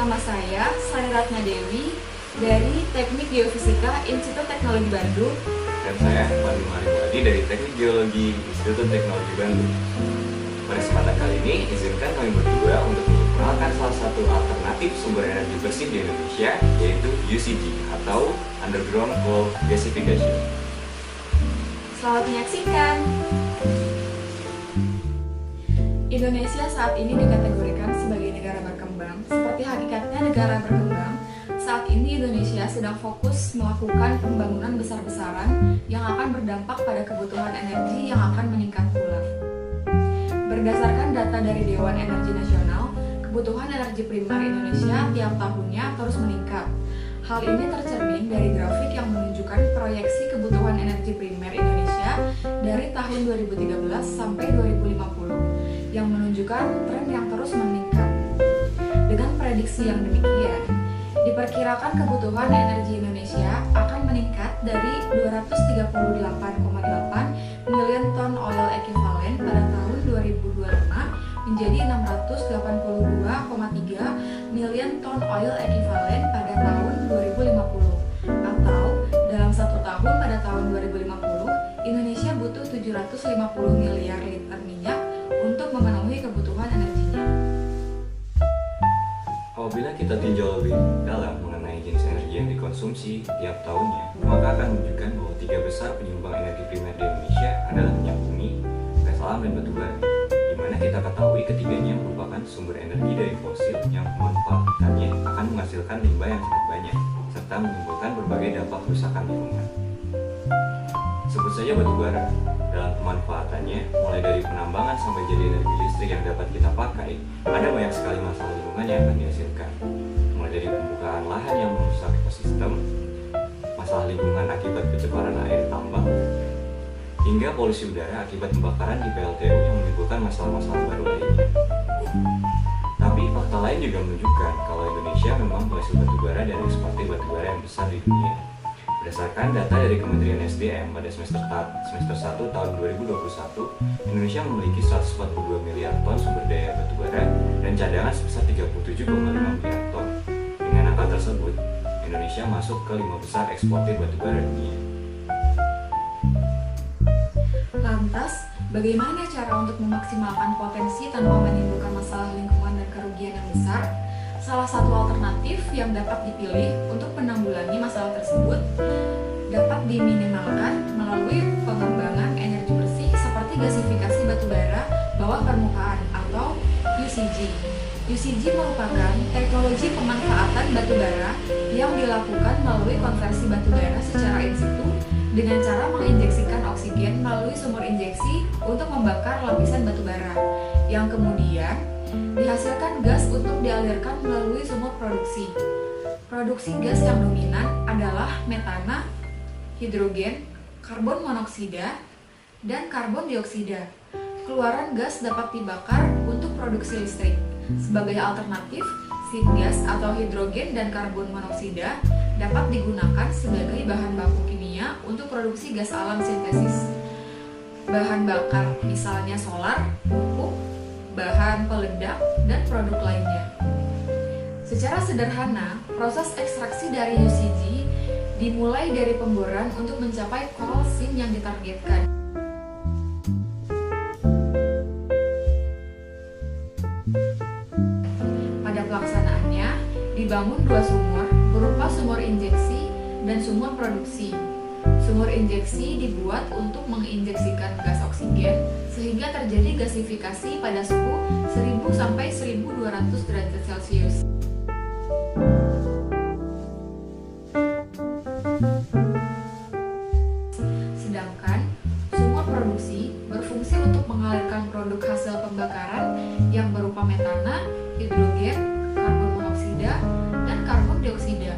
Nama saya Sari Ratna Dewi dari Teknik Geofisika Institut Teknologi Bandung. Dan saya Fadli Marifadi dari Teknik Geologi Institut Teknologi Bandung. Pada kesempatan kali ini, izinkan kami berdua untuk memperkenalkan salah satu alternatif sumber energi bersih di Indonesia, yaitu UCG atau Underground Coal Gasification. Selamat menyaksikan. Indonesia saat ini dikategorikan sebagai negara berkembang. Seperti hakikatnya negara berkembang, saat ini Indonesia sedang fokus melakukan pembangunan besar-besaran yang akan berdampak pada kebutuhan energi yang akan meningkat pula. Berdasarkan data dari Dewan Energi Nasional, kebutuhan energi primer Indonesia tiap tahunnya terus meningkat. Hal ini tercermin dari grafik yang menunjukkan proyeksi kebutuhan energi primer Indonesia dari tahun 2013 sampai 2050 yang menunjukkan tren yang terus meningkat. Dengan prediksi yang demikian, diperkirakan kebutuhan energi Indonesia akan meningkat dari 238,8 million ton oil equivalent pada tahun 2025 menjadi 682,3 million ton oil equivalent pada tahun 2050. Atau dalam satu tahun pada tahun 2050, Indonesia butuh 750 miliar liter minyak untuk memenuhi kebutuhan energinya. Apabila kita tinjau lebih dalam mengenai jenis energi yang dikonsumsi tiap tahunnya, maka akan menunjukkan bahwa tiga besar penyumbang energi primer di Indonesia adalah minyak bumi, gas alam, dan batu bara. Di mana kita ketahui ketiganya merupakan sumber energi dari fosil yang pemanfaatannya akan menghasilkan limbah yang sangat banyak, serta menimbulkan berbagai dampak kerusakan lingkungan. Sebut saja batu bara. Dalam pemanfaatannya, mulai dari penambangan sampai jadi energi listrik yang dapat kita pakai, ada banyak sekali masalah lingkungan yang akan dihasilkan. Mulai dari pembukaan lahan yang merusak ekosistem, masalah lingkungan akibat pencemaran air tambang, hingga polusi udara akibat pembakaran di PLTU yang menimbulkan masalah-masalah baru lainnya. Tapi fakta lain juga menunjukkan kalau Indonesia memang penghasil batu bara dan eksportir batu bara yang besar di dunia. Berdasarkan data dari Kementerian SDM pada semester 1 tahun 2021, Indonesia memiliki 142 miliar ton sumber daya batu bara dan cadangan sebesar 37,5 miliar ton. Dengan angka tersebut, Indonesia masuk ke 5 besar eksportir batu bara dunia. Lantas, bagaimana cara untuk memaksimalkan potensi tanpa menimbulkan masalah lingkungan dan kerugian yang besar? Salah satu alternatif yang dapat dipilih untuk menanggulangi masalah tersebut dapat diminimalkan melalui pengembangan energi bersih seperti gasifikasi batu bara bawah permukaan atau UCG. UCG merupakan teknologi pemanfaatan batu bara yang dilakukan melalui konversi batu bara secara in situ dengan cara menginjeksikan oksigen melalui sumur injeksi untuk membakar lapisan batu bara, yang kemudian dihasilkan gas untuk dialirkan melalui sumur produksi. Produksi gas yang dominan adalah metana, hidrogen, karbon monoksida, dan karbon dioksida. Keluaran gas dapat dibakar untuk produksi listrik. Sebagai alternatif, syngas atau hidrogen dan karbon monoksida dapat digunakan sebagai bahan baku kimia untuk produksi gas alam sintesis. Bahan bakar misalnya solar, pupuk, bahan peledak, dan produk lainnya. Secara sederhana, proses ekstraksi dari UCG dimulai dari pemboran untuk mencapai coal seam yang ditargetkan. Pada pelaksanaannya, dibangun dua sumur berupa sumur injeksi dan sumur produksi. Sumur injeksi dibuat untuk menginjeksikan gas oksigen sehingga terjadi gasifikasi pada suhu 1000 sampai 1200 derajat Celcius. Sedangkan sumur produksi berfungsi untuk mengalirkan produk hasil pembakaran yang berupa metana, hidrogen, karbon monoksida, dan karbon dioksida.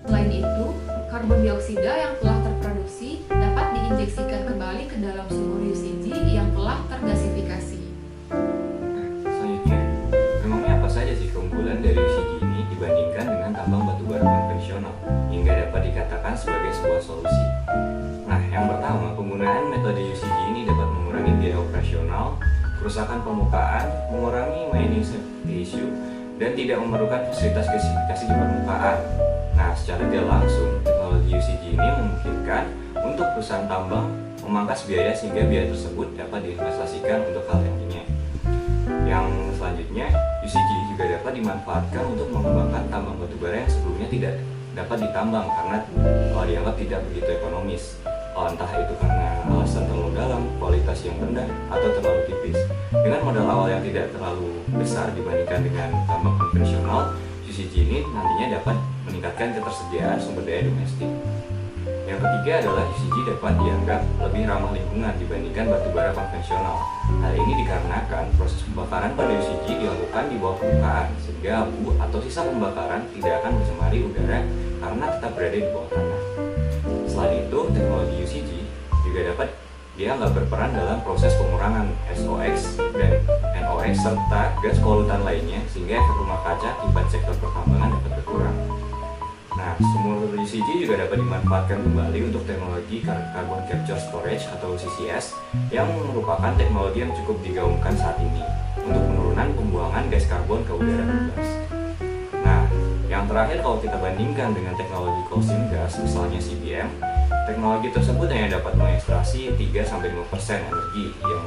Selain itu, karbon dioksida yang telah terproduksi dapat diinjeksikan kembali ke dalam sumur UCG yang telah tergasifikasi. Selanjutnya, memangnya apa saja sih keunggulan dari UCG ini dibandingkan dengan tambang batu bara konvensional hingga dapat dikatakan sebagai sebuah solusi? Nah, yang pertama, penggunaan metode UCG ini dapat mengurangi biaya operasional, kerusakan permukaan, mengurangi mining safety issue, dan tidak memerlukan fasilitas gasifikasi di permukaan. Nah, secara tidak langsung, teknologi UCG ini memungkinkan untuk perusahaan tambang memangkas biaya sehingga biaya tersebut dapat diinvestasikan untuk hal yang lainnya. Yang selanjutnya, UCG juga dapat dimanfaatkan untuk mengembangkan tambang batubara yang sebelumnya tidak dapat ditambang karena dianggap tidak begitu ekonomis. Entah itu karena alasan terlalu dalam, kualitas yang rendah, atau terlalu tipis. Dengan modal awal yang tidak terlalu besar dibandingkan dengan tambang konvensional, UCG ini nantinya dapat meningkatkan ketersediaan sumber daya domestik. Yang ketiga adalah UCG dapat dianggap lebih ramah lingkungan dibandingkan batubara konvensional. Hal ini dikarenakan proses pembakaran pada UCG dilakukan di bawah permukaan, sehingga abu atau sisa pembakaran tidak akan mencemari udara karena tetap berada di bawah tanah. Selain itu, teknologi UCG juga dapat dianggap berperan dalam proses pengurangan SOx dan NOx serta gas polutan lainnya, sehingga efek rumah kaca akibat sektor pertambangan dapat berkurang. Nah, sumur UCG juga dapat dimanfaatkan kembali untuk teknologi Carbon Capture Storage atau CCS yang merupakan teknologi yang cukup digaungkan saat ini untuk penurunan pembuangan gas karbon ke udara bebas. Nah, yang terakhir kalau kita bandingkan dengan teknologi coal seam gas, misalnya CBM, teknologi tersebut hanya dapat mengekstraksi 3-5% energi yang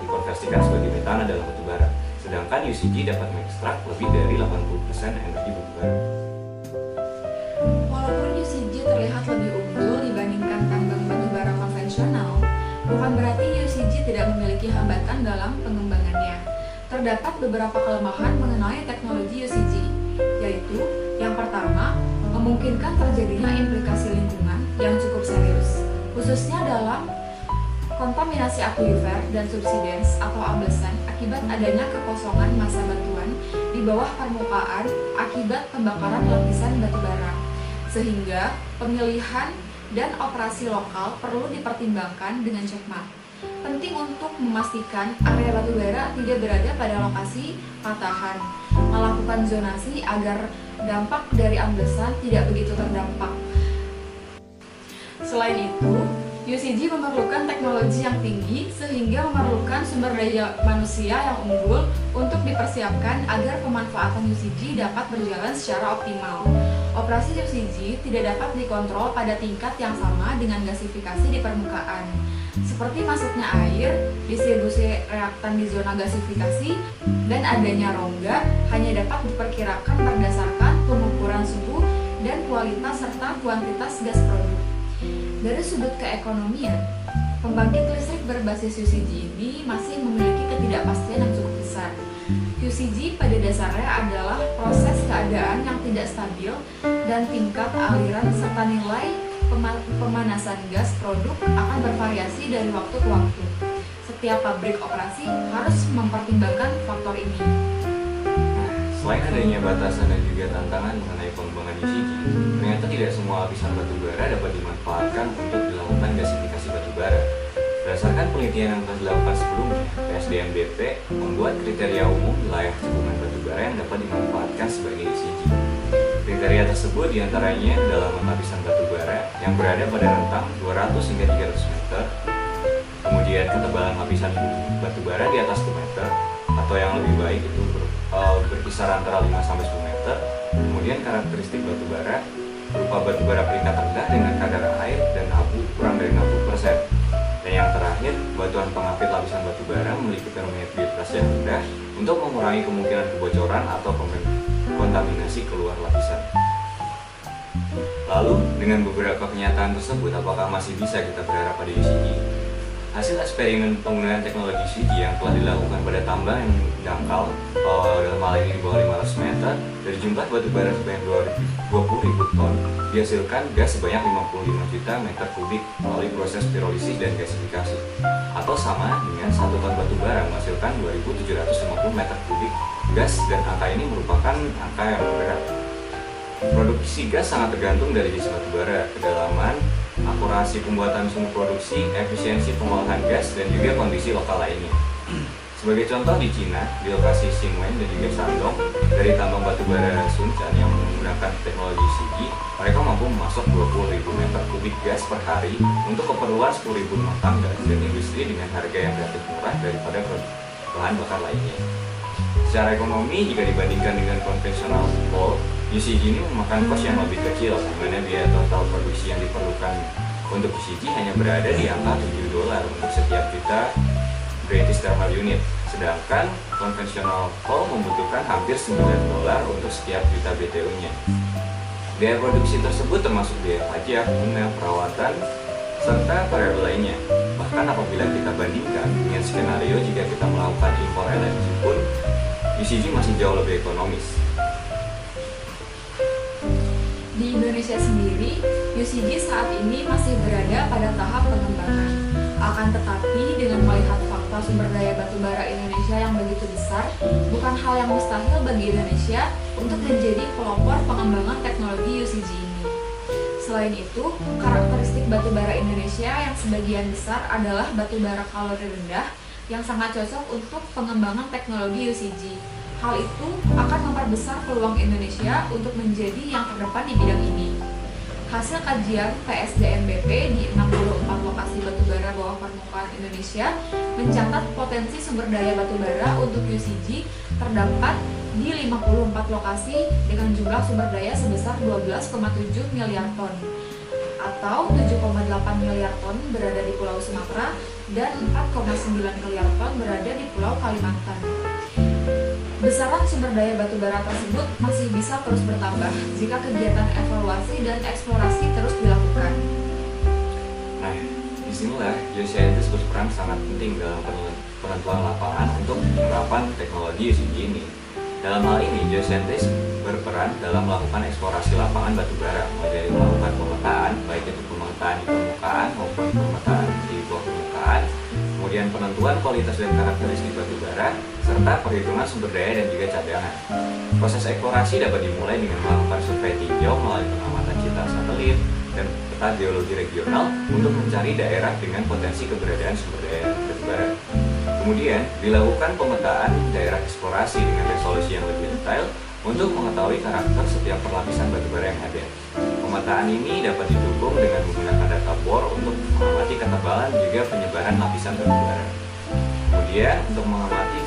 dikonversikan sebagai metana dalam batubara, sedangkan UCG dapat mengekstrak lebih dari 80% energi batubara. Walaupun UCG terlihat lebih unggul dibandingkan tambang batubara konvensional, bukan berarti UCG tidak memiliki hambatan dalam pengembangannya. Terdapat beberapa kelemahan mengenai teknologi UCG, yaitu yang pertama, memungkinkan terjadinya implikasi lingkungan yang cukup serius, khususnya dalam kontaminasi akuifer dan subsidence atau amblesan akibat adanya kekosongan massa batuan di bawah permukaan akibat pembakaran lapisan batubara, sehingga pemilihan dan operasi lokal perlu dipertimbangkan dengan cermat. Penting untuk memastikan area batubara tidak berada pada lokasi patahan, melakukan zonasi agar dampak dari amblesan tidak begitu terdampak. Selain itu, UCG memerlukan teknologi yang tinggi sehingga memerlukan sumber daya manusia yang unggul untuk dipersiapkan agar pemanfaatan UCG dapat berjalan secara optimal. Operasi UCG tidak dapat dikontrol pada tingkat yang sama dengan gasifikasi di permukaan, seperti masuknya air, distribusi reaktan di zona gasifikasi, dan adanya rongga hanya dapat diperkirakan berdasarkan pengukuran suhu dan kualitas serta kuantitas gas produk. Dari sudut keekonomian, pembangkit listrik berbasis UCG ini masih memiliki ketidakpastian yang cukup besar. UCG pada dasarnya adalah proses keadaan yang tidak stabil dan tingkat aliran serta nilai pemanasan gas produk akan bervariasi dari waktu ke waktu. Setiap pabrik operasi harus mempertimbangkan faktor ini. Selain adanya batasan dan juga tantangan mengenai pengembangan UCG, ternyata tidak semua lapisan batubara dapat dimanfaatkan untuk dilakukan gasifikasi batubara. Berdasarkan penelitian yang telah dilakukan sebelumnya, PSDMBP membuat kriteria umum wilayah cekungan batubara yang dapat dimanfaatkan sebagai UCG. Kriteria tersebut diantaranya kedalaman lapisan batubara yang berada pada rentang 200 hingga 300 meter, kemudian ketebalan lapisan batubara di atas 1 meter, atau yang lebih baik itu berkisar antara 5-10 meter, kemudian karakteristik batubara berupa batubara peringkat rendah dengan kadar air dan abu kurang dari 60%. Dan yang terakhir, batuan pengapit lapisan batubara memiliki permeabilitas yang rendah untuk mengurangi kemungkinan kebocoran atau kontaminasi keluar lapisan. Lalu, dengan beberapa kenyataan tersebut, apakah masih bisa kita berharap pada UCG? Hasil eksperimen penggunaan teknologi UCG yang telah dilakukan pada tambang yang dangkal, dalam hal ini di bawah 500 meter, dari jumlah batubara sebanyak 20.000 ton, dihasilkan gas sebanyak 55 juta meter kubik melalui proses pirolisis dan gasifikasi, atau sama dengan 1 ton batubara menghasilkan 2.750 meter kubik gas, dan angka ini merupakan angka yang berat. Produksi gas sangat tergantung dari jenis batubara, kedalaman, akurasi pembuatan sumur produksi, efisiensi pengolahan gas, dan juga kondisi lokal lainnya. Sebagai contoh, di Cina, di lokasi Xingwen dan juga Shandong, dari tambang batubara Suncan yang menggunakan teknologi UCG, mereka mampu memasok 20.000 meter kubik gas per hari untuk keperluan 10.000 rumah tangga dan industri dengan harga yang relatif murah daripada bahan bakar lainnya. Secara ekonomi, jika dibandingkan dengan konvensional coal, UCG ini memakan kos yang lebih kecil, di mana biaya total produksi yang diperlukan untuk UCG hanya berada di angka $7 untuk setiap juta British Thermal Unit, sedangkan konvensional coal membutuhkan hampir $9 untuk setiap juta BTU-nya. Biaya produksi tersebut termasuk biaya pajak, bunga, perawatan, serta variabel lainnya. Bahkan apabila kita bandingkan dengan skenario jika kita melakukan impor LNG pun, UCG masih jauh lebih ekonomis. Di Indonesia sendiri, UCG saat ini masih berada pada tahap pengembangan. Akan tetapi, dengan melihat fakta sumber daya batubara Indonesia yang begitu besar, bukan hal yang mustahil bagi Indonesia untuk menjadi pelopor pengembangan teknologi UCG ini. Selain itu, karakteristik batubara Indonesia yang sebagian besar adalah batubara kalori rendah yang sangat cocok untuk pengembangan teknologi UCG. Hal itu akan memperbesar peluang Indonesia untuk menjadi yang terdepan di bidang ini. Hasil kajian PSDMBP di 64 lokasi batubara bawah permukaan Indonesia mencatat potensi sumber daya batubara untuk UCG terdapat di 54 lokasi dengan jumlah sumber daya sebesar 12,7 miliar ton atau 7,8 miliar ton berada di Pulau Sumatera dan 4,9 miliar ton berada di Pulau Kalimantan. Besaran sumber daya batubara tersebut masih bisa terus bertambah jika kegiatan evaluasi dan eksplorasi terus dilakukan. Nah, disinilah geoscientist berperan sangat penting dalam penentuan lapangan untuk penerapan teknologi UCG ini. Dalam hal ini, geoscientist berperan dalam melakukan eksplorasi lapangan batubara, mulai dari melakukan pemetaan, baik itu pemetaan di permukaan maupun pemetaan di bawah permukaan, kemudian penentuan kualitas dan karakteristik batubara, serta perhitungan sumber daya dan juga cadangan. Proses eksplorasi dapat dimulai dengan melakukan survei tinjau melalui pengamatan citra satelit dan peta geologi regional untuk mencari daerah dengan potensi keberadaan sumber daya batubara. Kemudian, dilakukan pemetaan daerah eksplorasi dengan resolusi yang lebih detail untuk mengetahui karakter setiap perlapisan batubara yang ada. Pemetaan ini dapat didukung dengan menggunakan data bor untuk mengamati ketebalan juga penyebaran lapisan batubara. Kemudian, untuk mengamati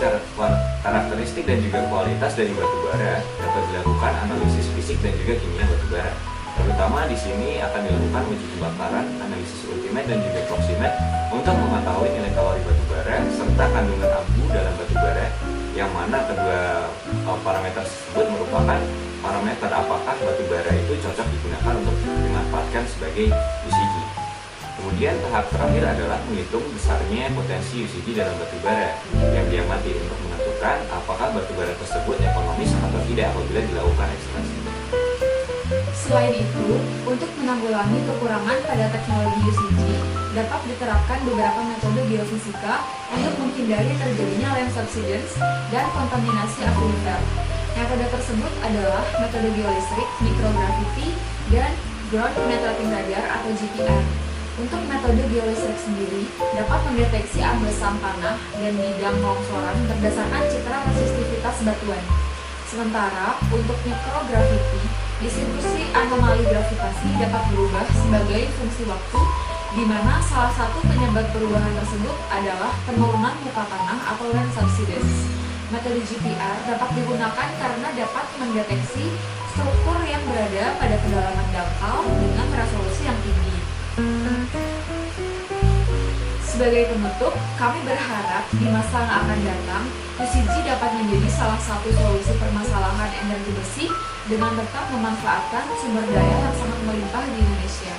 karakteristik dan juga kualitas dari batubara, dapat dilakukan analisis fisik dan juga kimia batubara. Terutama di sini akan dilakukan uji kebakaran, analisis ultimate dan juga proximate untuk mengetahui nilai kalori batubara serta kandungan abu dalam batubara, yang mana kedua parameter tersebut merupakan parameter apakah batubara itu cocok digunakan untuk dimanfaatkan sebagai UCG. Kemudian tahap terakhir adalah menghitung besarnya potensi UCG dalam batubara yang diamati untuk menentukan apakah batubara tersebut ekonomis atau tidak apabila dilakukan ekstraksi. Selain itu, untuk menanggulangi kekurangan pada teknologi UCG, dapat diterapkan beberapa metode geofisika untuk menghindari terjadinya land subsidence dan kontaminasi akuifer. Metode tersebut adalah metode geolistrik, microgravity, dan ground penetrating radar atau GPR. Untuk metode geolistrik sendiri, dapat mendeteksi ambesan tanah dan bidang longsoran berdasarkan citra resistivitas batuan. Sementara, untuk microgravity, distribusi anomali gravitasi dapat berubah sebagai fungsi waktu, di mana salah satu penyebab perubahan tersebut adalah penurunan muka tanah atau land subsidence. Metode GPR dapat digunakan karena dapat mendeteksi struktur yang berada pada kedalaman dangkal dengan resolusi yang tinggi. Sebagai penutup, kami berharap di masa yang akan datang, UCG dapat menjadi salah satu solusi permasalahan energi bersih dengan tetap memanfaatkan sumber daya yang sangat melimpah di Indonesia.